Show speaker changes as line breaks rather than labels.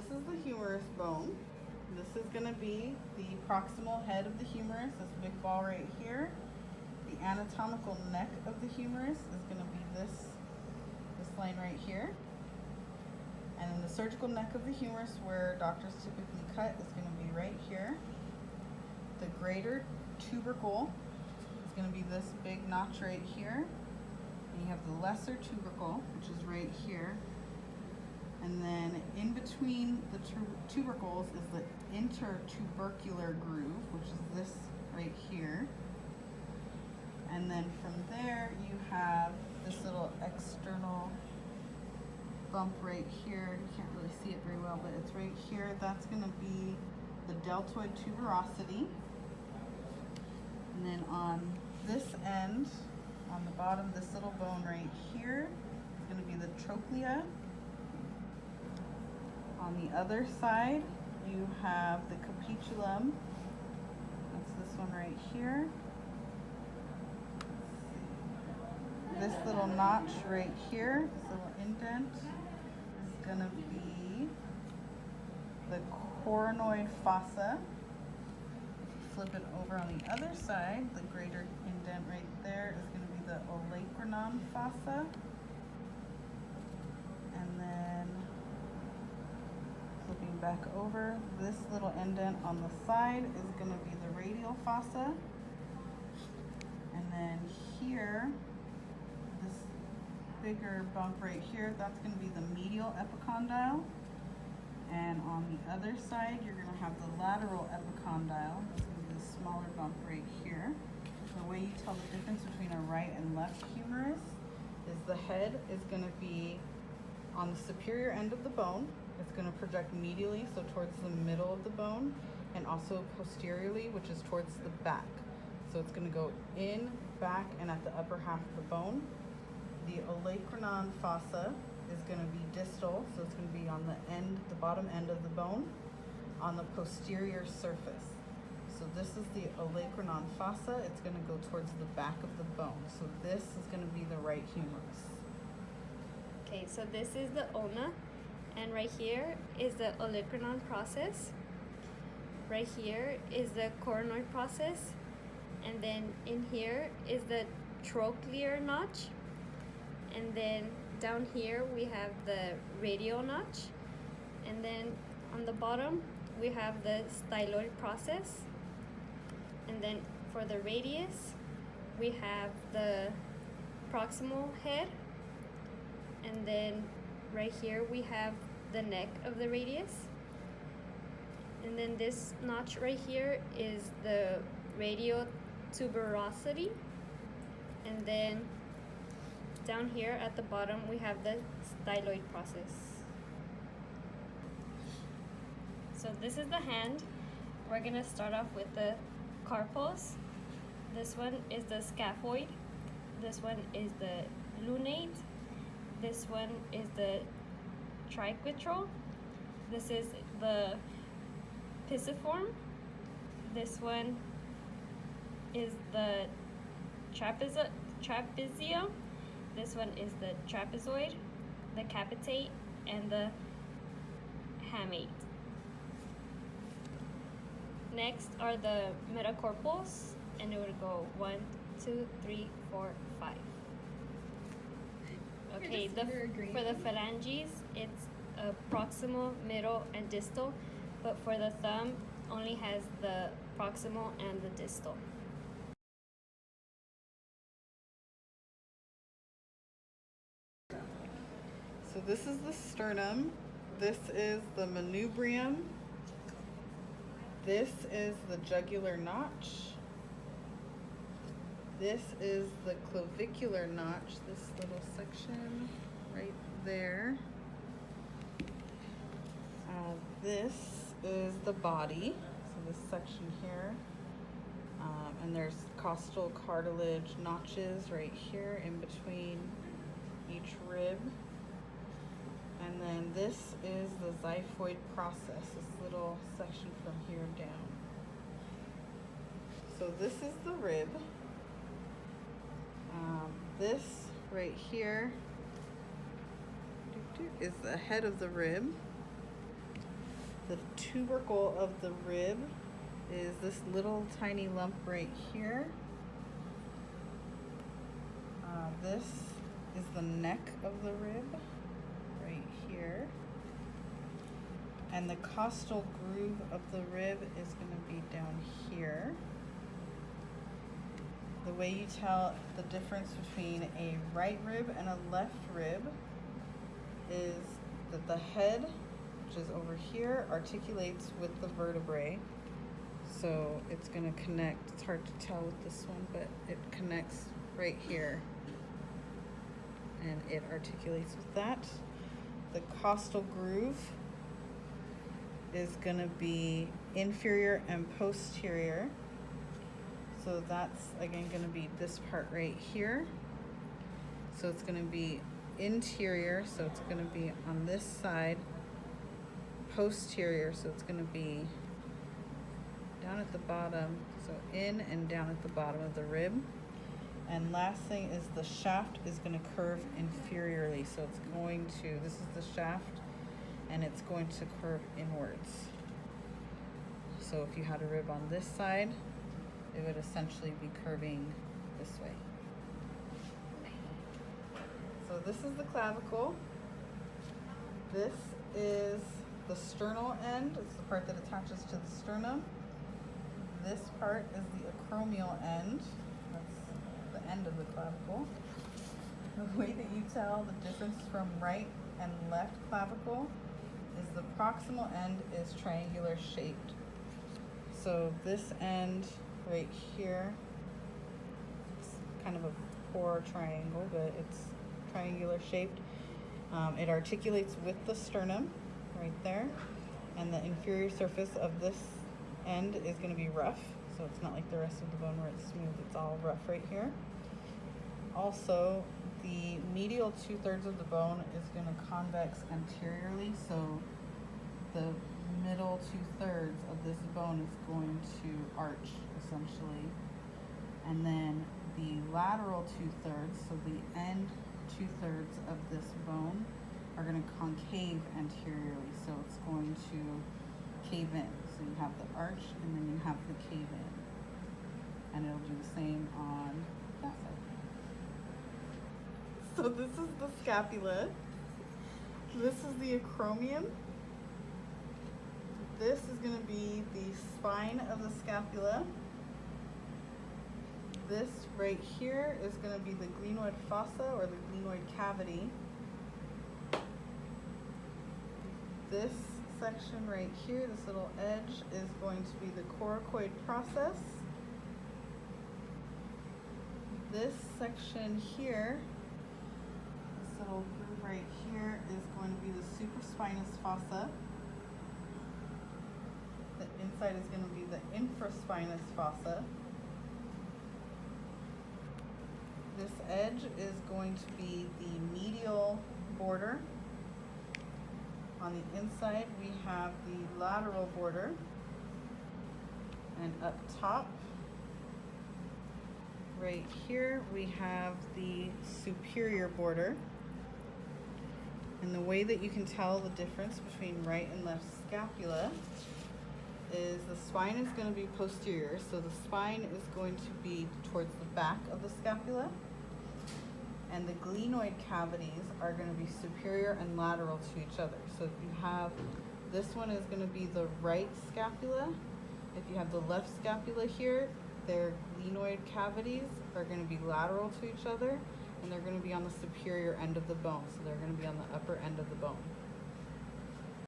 this is the humerus bone. This is going to be the proximal head of the humerus, this big ball right here. The anatomical neck of the humerus is going to be this line right here. And then the surgical neck of the humerus, where doctors typically cut, is going to be right here. The greater tubercle is going to be this big notch right here. And you have the lesser tubercle, which is right here. And then in between the tubercles is the intertubercular groove, which is this right here. And then from there you have this little external bump right here. You can't really see it very well, but it's right here. That's going to be the deltoid tuberosity. And then on this end, on the bottom, this little bone right here is going to be the trochlea. On the other side, you have the capitulum. That's this one right here. This little notch right here, this little indent, is going to be the coronoid fossa. If you flip it over on the other side, the greater indent right there is going to be the olecranon fossa. And then flipping back over, this little indent on the side is going to be the radial fossa. And then here, this bigger bump right here, that's going to be the medial epicondyle. And on the other side, you're going to have the lateral epicondyle. That's going to be the smaller bump right here. The way you tell the difference between a right and left humerus is the head is going to be on the superior end of the bone. It's going to project medially, so towards the middle of the bone, and also posteriorly, which is towards the back. So it's going to go in, back, and at the upper half of the bone. The olecranon fossa is going to be distal, so it's going to be on the end, the bottom end of the bone, on the posterior surface. So this is the olecranon fossa. It's going to go towards the back of the bone. So this is going to be the right humerus.
Okay, so this is the ulna, and right here is the olecranon process. Right here is the coronoid process, and then in here is the trochlear notch, and then down here we have the radial notch, and then on the bottom we have the styloid process, and then for the radius we have the proximal head, and then right here we have the neck of the radius, and then this notch right here is the radial tuberosity, and then down here at the bottom we have the styloid process. So this is the hand. We're gonna start off with the carpals. This one is the scaphoid. This one is the lunate. This one is the triquetral. This is the pisiform. This one is the trapezium. This one is the trapezoid, the capitate, and the hamate. Next are the metacarpals, and it would go 1, 2, 3, 4, 5. Okay, for the phalanges, it's proximal, middle, and distal, but for the thumb, only has the proximal and the distal.
So this is the sternum. This is the manubrium. This is the jugular notch. This is the clavicular notch, this little section right there. This is the body, so this section here. And there's costal cartilage notches right here in between each rib. And then this is the xiphoid process, this little section from here down. So this is the rib. This right here is the head of the rib. The tubercle of the rib is this little tiny lump right here. This is the neck of the rib right here. And the costal groove of the rib is going to be down here. The way you tell the difference between a right rib and a left rib is that the head, which is over here, articulates with the vertebrae. So it's going to connect. It's hard to tell with this one, but it connects right here. And it articulates with that. The costal groove is going to be inferior and posterior. So that's again going to be this part right here. So it's going to be interior, so it's going to be on this side. Posterior, so it's going to be down at the bottom, so in and down at the bottom of the rib. And last thing is the shaft is going to curve inferiorly, so it's going to, this is the shaft, and it's going to curve inwards. So if you had a rib on this side, it would essentially be curving this way. So this is the clavicle. This is the sternal end. It's the part that attaches to the sternum. This part is the acromial end. That's the end of the clavicle. The way that you tell the difference from right and left clavicle is the proximal end is triangular shaped. So this end right here, it's kind of a poor triangle, but it's triangular shaped. It articulates with the sternum right there, and the inferior surface of this end is going to be rough, so it's not like the rest of the bone where it's smooth. It's all rough right here. Also, the medial 2/3 of the bone is going to convex anteriorly, so the middle 2/3 of this bone is going to arch essentially, and then the lateral 2/3, so the end 2/3 of this bone are going to concave anteriorly, so it's going to cave in. So you have the arch and then you have the cave in, and it'll do the same on that side. So this is the scapula. This is the acromion. This is going to be the spine of the scapula. This right here is going to be the glenoid fossa, or the glenoid cavity. This section right here, this little edge, is going to be the coracoid process. This section here, this little groove right here, is going to be the supraspinous fossa. The inside is going to be the infraspinous fossa. This edge is going to be the medial border. On the inside, we have the lateral border. And up top, right here, we have the superior border. And the way that you can tell the difference between right and left scapula is the spine is going to be posterior, so the spine is going to be towards the back of the scapula, and the glenoid cavities are going to be superior and lateral to each other. So if you have, this one is going to be the right scapula. If you have the left scapula here, their glenoid cavities are going to be lateral to each other, and they're going to be on the superior end of the bone, so they're going to be on the upper end of the bone.